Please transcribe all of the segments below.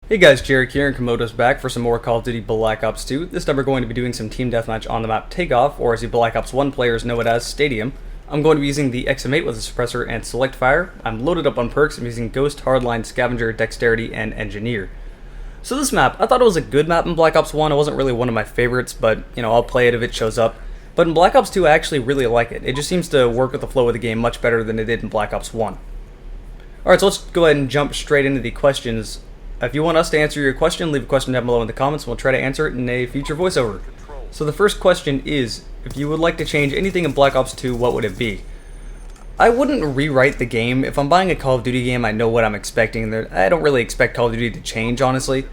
Hey guys, Jarek here, and Komodo's back for some more Call of Duty Black Ops 2. This time we're going to be doing some team deathmatch on the map Takeoff, or as the Black Ops 1 players know it as, Stadium. I'm going to be using the XM8 with a suppressor and select fire. I'm loaded up on perks. I'm using Ghost, Hardline, Scavenger, Dexterity, and Engineer. So this map, I thought it was a good map in Black Ops 1. It wasn't really one of my favorites, but, I'll play it if it shows up. But in Black Ops 2, I actually really like it. It just seems to work with the flow of the game much better than it did in Black Ops 1. Alright, so let's go ahead and jump straight into the questions. If you want us to answer your question, leave a question down below in the comments, and we'll try to answer it in a future voiceover. So the first question is, if you would like to change anything in Black Ops 2, what would it be? I wouldn't rewrite the game. If I'm buying a Call of Duty game, I know what I'm expecting. I don't really expect Call of Duty to change, honestly.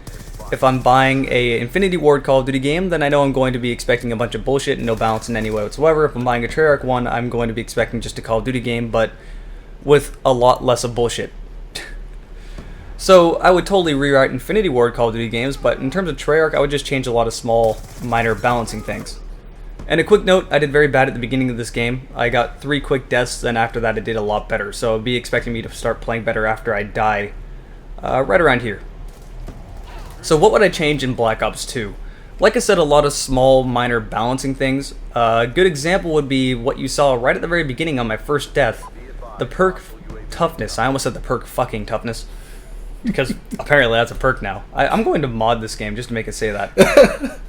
If I'm buying a Infinity Ward Call of Duty game, then I know I'm going to be expecting a bunch of bullshit and no balance in any way whatsoever. If I'm buying a Treyarch one, I'm going to be expecting just a Call of Duty game, but with a lot less of bullshit. So I would totally rewrite Infinity Ward Call of Duty games, but in terms of Treyarch, I would just change a lot of small, minor balancing things. And a quick note, I did very bad at the beginning of this game. I got 3 quick deaths, then after that I did a lot better. So be expecting me to start playing better after I die, right around here. So what would I change in Black Ops 2? Like I said, a lot of small, minor balancing things. A good example would be what you saw right at the very beginning on my first death. The perk Toughness. I almost said the perk fucking Toughness. Because apparently that's a perk now. I'm going to mod this game just to make it say that.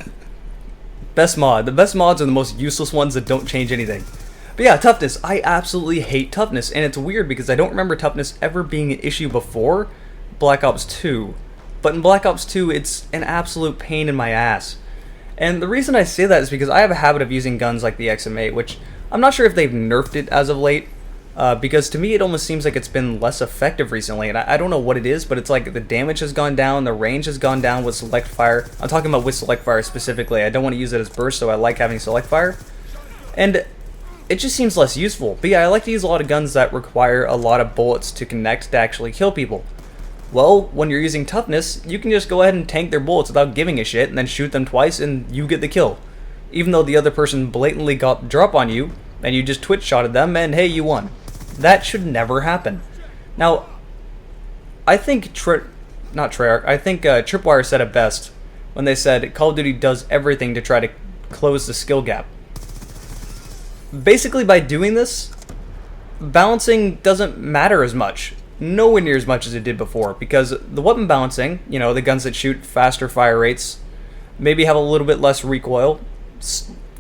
Best mod. The best mods are the most useless ones that don't change anything. But yeah, Toughness. I absolutely hate Toughness. And it's weird because I don't remember Toughness ever being an issue before Black Ops 2. But in Black Ops 2, it's an absolute pain in my ass. And the reason I say that is because I have a habit of using guns like the XM8, which I'm not sure if they've nerfed it as of late. Because to me it almost seems like it's been less effective recently, and I don't know what it is, but it's like the damage has gone down, the range has gone down with select fire. I'm talking about with select fire specifically. I don't want to use it as burst, so I like having select fire. And it just seems less useful. But yeah, I like to use a lot of guns that require a lot of bullets to connect to actually kill people. Well, when you're using Toughness, you can just go ahead and tank their bullets without giving a shit, and then shoot them twice and you get the kill. Even though the other person blatantly got the drop on you, and you just twitch shotted them, and hey, you won. That should never happen. Now, I think Treyarch, I think Tripwire said it best when they said Call of Duty does everything to try to close the skill gap. Basically, by doing this, balancing doesn't matter as much. Nowhere near as much as it did before, because the weapon balancing, the guns that shoot faster fire rates, maybe have a little bit less recoil.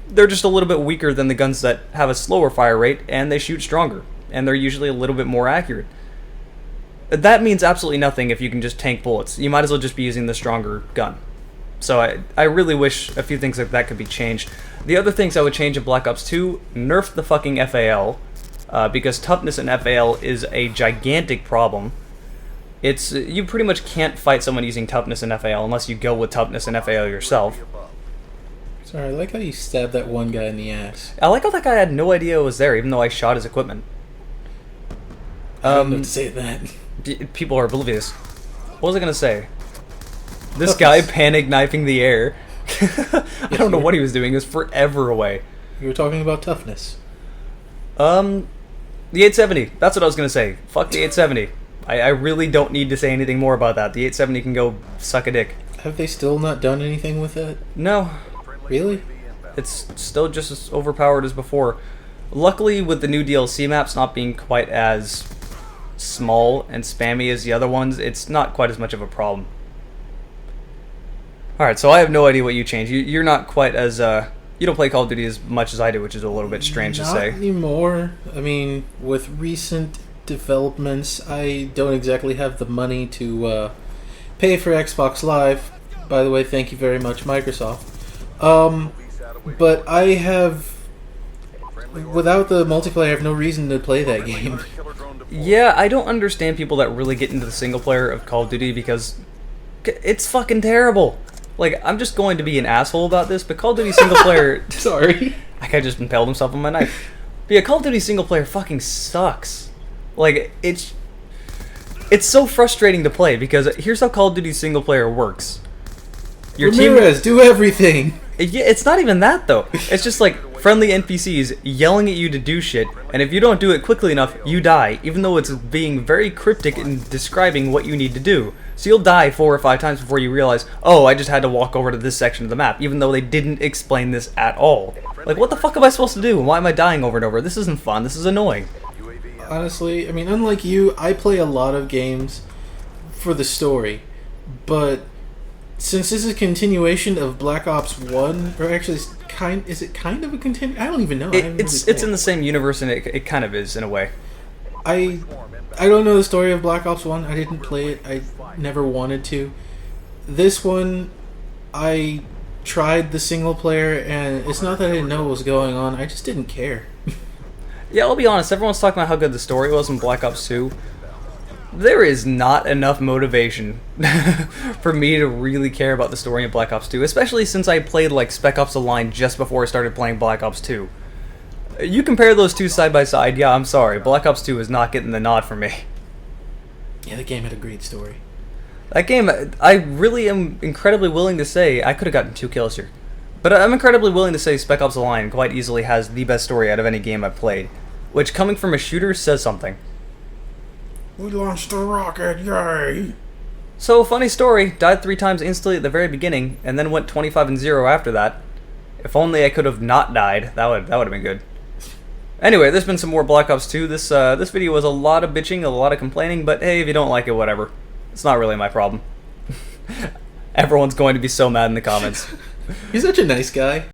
They're just a little bit weaker than the guns that have a slower fire rate, and they shoot stronger. And they're usually a little bit more accurate. That means absolutely nothing if you can just tank bullets. You might as well just be using the stronger gun. So I really wish a few things like that could be changed. The other things I would change in Black Ops 2, nerf the fucking FAL, because toughness in FAL is a gigantic problem. You pretty much can't fight someone using toughness in FAL unless you go with toughness in FAL yourself. Sorry, I like how you stabbed that one guy in the ass. I like how that guy had no idea it was there, even though I shot his equipment. I don't know what to say to that. People are oblivious. What was I gonna say? This guy panic knifing the air. I don't know what he was doing. It was forever away. You were talking about Toughness. The 870. That's what I was gonna say. Fuck the 870. I really don't need to say anything more about that. The 870 can go suck a dick. Have they still not done anything with it? No. Really? It's still just as overpowered as before. Luckily, with the new DLC maps not being quite as small and spammy as the other ones, it's not quite as much of a problem. Alright, so I have no idea what you changed. You're not quite as, you don't play Call of Duty as much as I do, which is a little bit strange to say. Not anymore. I mean, with recent developments, I don't exactly have the money to pay for Xbox Live. By the way, thank you very much, Microsoft. But I have... Without the multiplayer, I have no reason to play that game. Yeah, I don't understand people that really get into the single player of Call of Duty because it's fucking terrible. Like, I'm just going to be an asshole about this, but Call of Duty single player... Sorry. That guy just impaled himself on my knife. But yeah, Call of Duty single player fucking sucks. Like, it's so frustrating to play because here's how Call of Duty single player works. Ramirez, do everything! Yeah, it's not even that though. It's just like friendly NPCs yelling at you to do shit, and if you don't do it quickly enough, you die, even though it's being very cryptic in describing what you need to do. So you'll die 4 or 5 times before you realize, oh, I just had to walk over to this section of the map, even though they didn't explain this at all. Like, what the fuck am I supposed to do? Why am I dying over and over? This isn't fun, this is annoying. Honestly, I mean, unlike you, I play a lot of games for the story, but since this is a continuation of Black Ops 1, or actually, is it kind of a continu? I don't even know. It's in the same universe, and it kind of is, in a way. I don't know the story of Black Ops 1. I didn't play it. I never wanted to. This one, I tried the single player, and it's not that I didn't know what was going on. I just didn't care. Yeah, I'll be honest. Everyone's talking about how good the story was in Black Ops 2. There is not enough motivation for me to really care about the story in Black Ops 2, especially since I played like Spec Ops: The Line just before I started playing Black Ops 2. You compare those two side by side, yeah, I'm sorry, Black Ops 2 is not getting the nod for me. Yeah, the game had a great story. That game, I really am incredibly willing to say, I could have gotten 2 kills here, but I'm incredibly willing to say Spec Ops: The Line quite easily has the best story out of any game I've played, which, coming from a shooter, says something. We launched a rocket, yay! So, funny story, died 3 times instantly at the very beginning, and then went 25-0 after that. If only I could have not died, that would have been good. Anyway, there's been some more Black Ops 2. This video was a lot of bitching, a lot of complaining, but hey, if you don't like it, whatever. It's not really my problem. Everyone's going to be so mad in the comments. He's such a nice guy.